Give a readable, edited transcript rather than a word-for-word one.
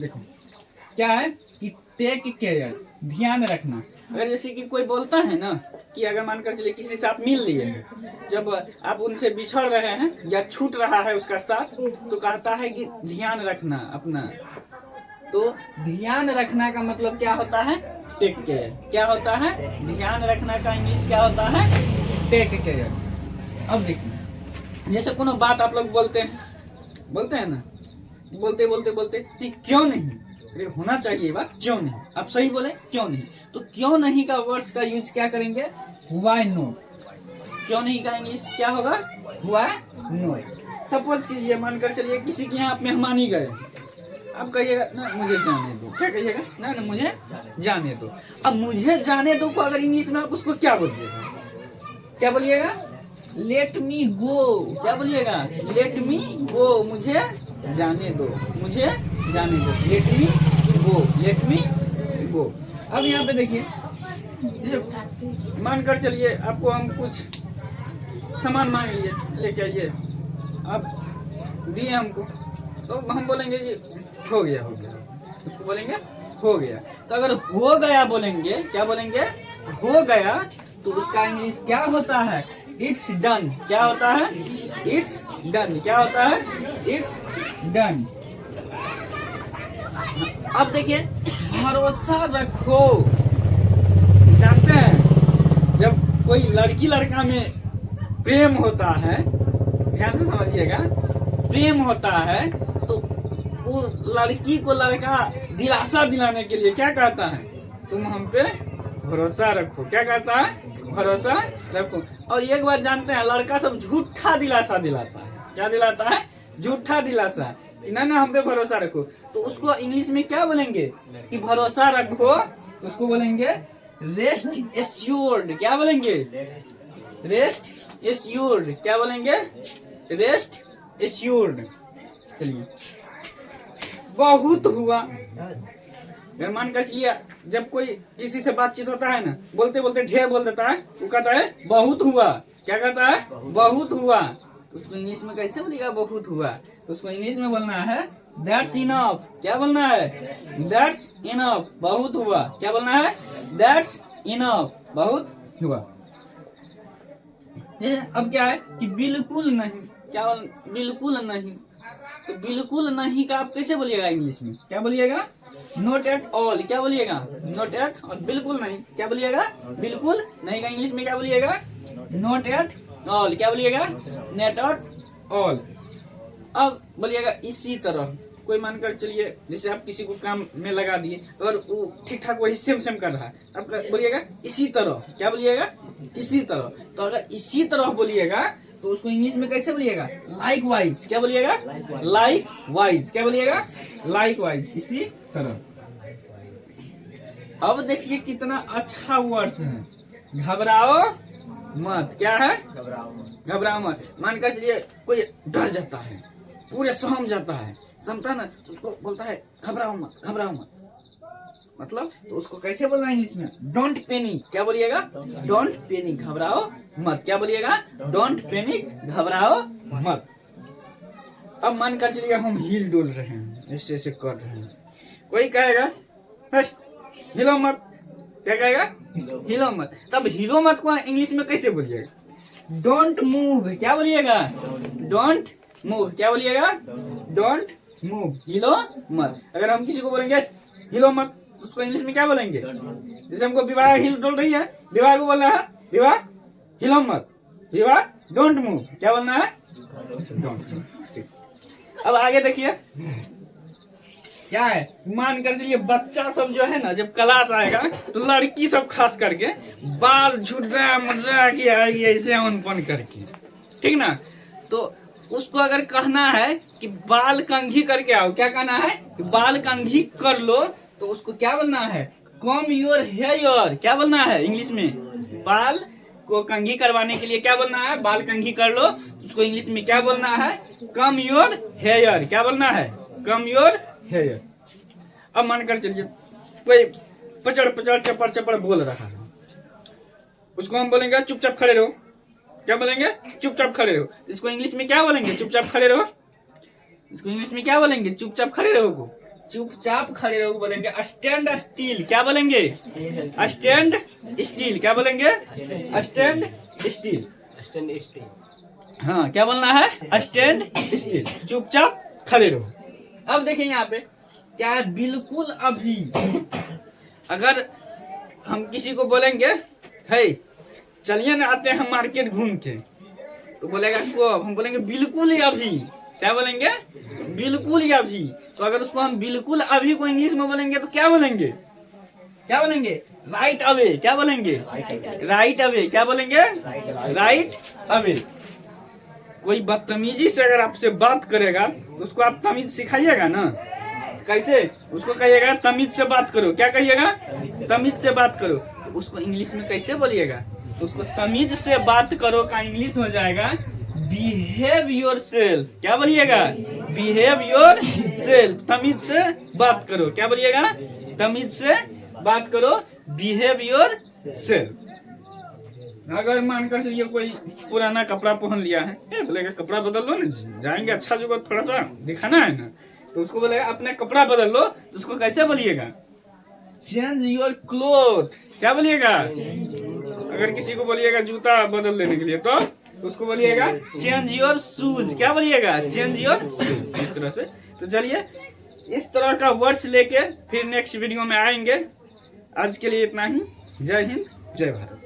देखो क्या है कि टेक केयर, ध्यान रखना। अगर जैसे कि कोई बोलता है ना कि अगर मानकर चलिए किसी से आप मिल लिए, जब आप उनसे बिछड़ रहे हैं या छूट रहा है उसका साथ, तो कहता है कि ध्यान रखना अपना। तो ध्यान रखना का मतलब क्या होता है? Take care. क्या होता है? ध्यान रखना का इंग्लिश क्या होता है? Take care. अब देखिए, जैसे कोनो बात आप लोग बोलते हैं ना, बोलते बोलते बोलते नहीं, क्यों नहीं, अरे होना चाहिए बात, क्यों नहीं, आप सही बोले क्यों नहीं, तो क्यों नहीं का वर्ड्स का यूज क्या करेंगे? Why not. क्यों नहीं का इंग्लिश क्या होगा? Why not. सपोज कीजिए, मानकर चलिए किसी के यहाँ आप मेहमानी गए, आप कहिएगा ना मुझे जाने दो। क्या कहिएगा? ना ना मुझे जाने दो। अब मुझे जाने दो को अगर इंग्लिश में आप उसको क्या बोलिएगा? क्या बोलिएगा? लेट मी गो। क्या बोलिएगा? लेट मी गो, मुझे जाने दो, मुझे जाने दो। लेट मी गो, लेट मी गो। अब यहाँ पे देखिए, जैसे मानकर चलिए आपको हम कुछ सामान मांग लिए, लेके आइए, आप दिए हमको, तो हम बोलेंगे कि हो गया हो गया, उसको बोलेंगे हो गया। तो अगर हो गया बोलेंगे, क्या बोलेंगे? हो गया, तो उसका इंग्लिश क्या होता है? It's done. क्या होता है? It's done. क्या होता है? It's done. अब देखिए, भरोसा रखो। जानते हैं जब कोई लड़की लड़का में प्रेम होता है, ध्यान से समझिएगा, प्रेम होता है, तो वो लड़की को लड़का दिलासा दिलाने के लिए क्या कहता है? तुम हम पे भरोसा रखो। क्या कहता है? भरोसा रखो। और एक बात जानते हैं, लड़का सब झूठा दिलासा दिलाता है। क्या दिलाता है? झूठा दिलासा, ना ना हम पे भरोसा रखो। तो उसको इंग्लिश में क्या बोलेंगे कि भरोसा रखो? उसको बोलेंगे रेस्ट एश्योर्ड। क्या बोलेंगे? Rest assured. क्या बोलेंगे? Rest assured. चलिए, बहुत हुआ। मान कर चलिए, जब कोई किसी से बातचीत होता है ना, बोलते बोलते ढेर बोल देता है, वो कहता है बहुत हुआ। क्या कहता है? बहुत हुआ। उसको इंग्लिश में कैसे बोलेगा? बहुत हुआ। तो उसको इंग्लिश में बोलना है दैट्स इनफ। क्या बोलना है? दैट्स इनफ, बहुत हुआ। क्या बोलना है? दैट्स इनफ, बहुत हुआ। अब क्या है कि बिल्कुल नहीं। क्या बिल्कुल नहीं। तो बिल्कुल नहीं का आप कैसे बोलिएगा इंग्लिश में? क्या बोलिएगा? Not at all. क्या बोलिएगा? Not at. और बिल्कुल नहीं क्या बोलिएगा? बिल्कुल नहीं का इंग्लिश में क्या बोलिएगा? Not at all. क्या बोलिएगा? Not at all. अब बोलिएगा इसी तरह। कोई मानकर चलिए, जैसे आप किसी को काम में लगा दिए, अगर वो ठीक ठाक वही सेम सेम कर रहा है, आप बोलिएगा इसी तरह। क्या बोलिएगा? इसी तरह। तो अगर इसी तरह बोलिएगा तो उसको इंग्लिश में कैसे बोलिएगा? Like wise. क्या बोलिएगा? Like wise. क्या बोलिएगा? लाइक वाइज, इसी तरह। अब देखिए कितना अच्छा वर्ड्स है। घबराओ मत। क्या है? घबराओ मत। मानकर चलिए कोई डर जाता है, पूरे सहम जाता है, समझता ना, तो उसको बोलता है घबराओ मत, घबराओ मत। मतलब तो उसको कैसे बोलना है इंग्लिश में? Don't panic. क्या बोलिएगा? डोंट पैनिक, घबराओ मत। क्या बोलिएगा? डोंट पैनिक, घबराओ मत। अब मान कर चलिए हम हिल डुल रहे हैं, ऐसे ऐसे कर रहे हैं, कोई कहेगा हिलो मत। क्या कहेगा? हिलो मत। तब हिलो मत को इंग्लिश में कैसे बोलिएगा? Don't move. क्या बोलिएगा? Don't move. क्या बोलिएगा? डोंट मूव, हिलो मत। अगर हम किसी को बोलेंगे हिलो मत, उसको इंग्लिश में क्या बोलेंगे? जैसे हमको विवाह हिल डुल रही है, विवाह को बोलना है विवाह हिलो मत, विवाह डोंट मूव। क्या बोलना है? Don't move. अब आगे देखिए क्या है। मान कर चलिए बच्चा सब जो है ना, जब क्लास आएगा तो लड़की सब खास करके बाल झुर्रा मुर्रा किया ऐसे अनपन करके, ठीक ना, तो उसको अगर कहना है कि बाल कंघी करके आओ, क्या कहना है कि बाल कंघी कर लो, तो उसको क्या बोलना है? Comb your hair. क्या बोलना है इंग्लिश में? बाल को कंघी करवाने के लिए क्या बोलना है? बाल कंघी कर लो। उसको इंग्लिश में क्या बोलना है? Comb your hair. क्या बोलना है? Comb your hair. अब मानकर चलिए कोई पचड़ पचड़ चपड़ चपड़ बोल रहा है, उसको हम बोलेंगे चुपचाप खड़े रहो। क्या बोलेंगे? चुपचाप खड़े रहो। इसको इंग्लिश में क्या बोलेंगे? चुपचाप खड़े रहो। इसको इंग्लिश में क्या बोलेंगे? चुपचाप खड़े रहो को। चुपचाप खड़े रहो बोलेंगे स्टैंड स्टील। क्या बोलेंगे? Stand steel. क्या बोलेंगे? Stand steel. Stand stay. हाँ, क्या बोलना है? Stand steel. चुपचाप खड़े रहो। अब देखिए यहाँ पे क्या है, बिल्कुल अभी। अगर हम किसी को बोलेंगे है चलिए ना आते हैं मार्केट घूम के, तो बोलेगा कब? हम बोलेंगे बिल्कुल ही अभी। क्या बोलेंगे? बिल्कुल ही अभी। तो अगर उसको हम बिल्कुल अभी को इंग्लिश में बोलेंगे तो क्या बोलेंगे? क्या बोलेंगे? Right away. क्या बोलेंगे? Right away. क्या बोलेंगे? Right away. कोई बदतमीजी से अगर आपसे बात करेगा तो उसको आप तमीज सिखाइएगा ना। कैसे? उसको कहिएगा तमीज से बात करो। क्या कहिएगा? तमीज से बात करो। तो उसको इंग्लिश में कैसे बोलिएगा? तो उसको तमीज से बात करो का इंग्लिश हो जाएगा बिहेव योर सेल्फ। क्या बोलिएगा? Behave your self. तमीज से बात करो। क्या बोलिएगा? तमीज से बात करो, बिहेव योर सेल्फ। अगर मानकर चलिए कोई पुराना कपड़ा पहन लिया है, बोलेगा कपड़ा बदल लो ना, जाएंगे अच्छा जगह थोड़ा सा दिखाना है ना, तो उसको बोलेगा अपना कपड़ा बदल लो। तो उसको कैसे बोलिएगा? Change your cloth. क्या बोलिएगा? अगर किसी को बोलिएगा जूता बदल लेने के लिए तो उसको बोलिएगा चेंज योर शूज। क्या बोलिएगा? Change your shoes. इस तरह से। तो चलिए इस तरह का वर्ड्स लेके फिर नेक्स्ट वीडियो में आएंगे। आज के लिए इतना ही। जय हिंद, जय भारत।